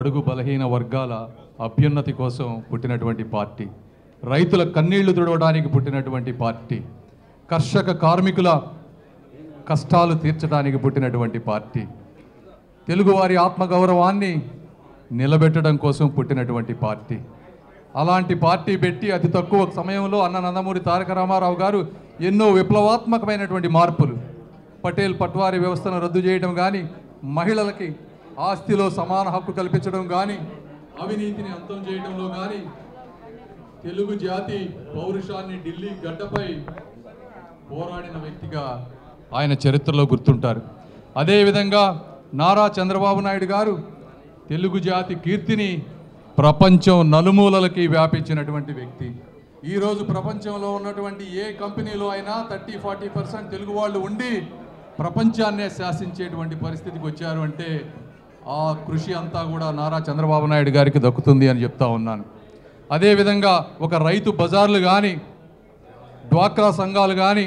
అడుగు బలహీన వర్గాల అభ్యున్నతి కోసం పుట్టినటువంటి పార్టీ, రైతుల కన్నీళ్లు తుడవడానికి పుట్టినటువంటి పార్టీ, కర్షక కార్మికుల కష్టాలు తీర్చడానికి పుట్టినటువంటి పార్టీ, తెలుగువారి ఆత్మగౌరవాన్ని నిలబెట్టడం కోసం పుట్టినటువంటి పార్టీ. అలాంటి పార్టీ పెట్టి అతి తక్కువ సమయంలో అన్న నందమూరి తారక రామారావు గారు ఎన్నో విప్లవాత్మకమైనటువంటి మార్పులు, పటేల్ పట్వారీ వ్యవస్థను రద్దు చేయడం కానీ, మహిళలకి ఆస్తిలో సమాన హక్కు కల్పించడం కానీ, అవినీతిని అంతం చేయడంలో కానీ, తెలుగు జాతి పౌరుషాన్ని ఢిల్లీ గడ్డపై పోరాడిన వ్యక్తిగా ఆయన చరిత్రలో గుర్తుంటారు. అదేవిధంగా నారా చంద్రబాబు నాయుడు గారు తెలుగు జాతి కీర్తిని ప్రపంచం నలుమూలలకి వ్యాపించినటువంటి వ్యక్తి. ఈరోజు ప్రపంచంలో ఉన్నటువంటి ఏ కంపెనీలో అయినా 30-40% తెలుగు వాళ్ళు ఉండి ప్రపంచాన్నే శాసించేటువంటి పరిస్థితికి వచ్చారు అంటే ఆ కృషి అంతా కూడా నారా చంద్రబాబు నాయుడు గారికి దక్కుతుంది అని చెప్తా ఉన్నాను. అదేవిధంగా ఒక రైతు బజార్లు కానీ, డ్వాక్రా సంఘాలు కానీ,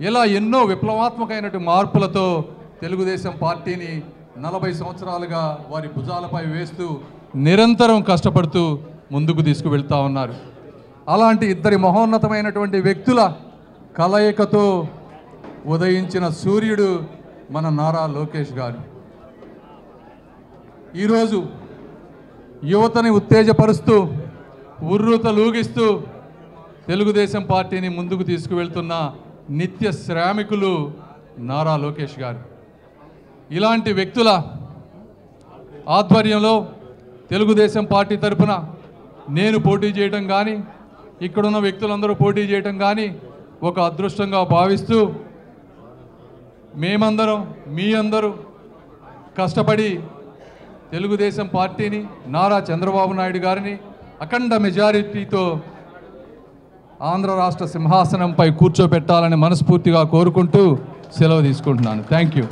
ఇలా ఎన్నో విప్లవాత్మకమైనటువంటి మార్పులతో తెలుగుదేశం పార్టీని 40 సంవత్సరాలుగా వారి భుజాలపై వేస్తూ నిరంతరం కష్టపడుతూ ముందుకు తీసుకువెళ్తా ఉన్నారు. అలాంటి ఇద్దరి మహోన్నతమైనటువంటి వ్యక్తుల కలయికతో ఉదయించిన సూర్యుడు మన నారా లోకేష్ గారు. ఈరోజు యువతని ఉత్తేజపరుస్తూ ఉర్రూతలూగిస్తూ తెలుగుదేశం పార్టీని ముందుకు తీసుకువెళ్తున్న నిత్య శ్రామికులు నారా లోకేష్ గారు. ఇలాంటి వ్యక్తుల ఆధ్వర్యంలో తెలుగుదేశం పార్టీ తరఫున నేను పోటీ చేయడం కానీ, ఇక్కడున్న వ్యక్తులందరూ పోటీ చేయడం కానీ ఒక అదృష్టంగా భావిస్తూ మేమందరం మీ అందరూ కష్టపడి తెలుగుదేశం పార్టీని, నారా చంద్రబాబు నాయుడు గారిని అఖండ మెజారిటీతో ఆంధ్ర రాష్ట్ర సింహాసనంపై కూర్చోబెట్టాలని మనస్ఫూర్తిగా కోరుకుంటూ సెలవు తీసుకుంటున్నాను. Thank you.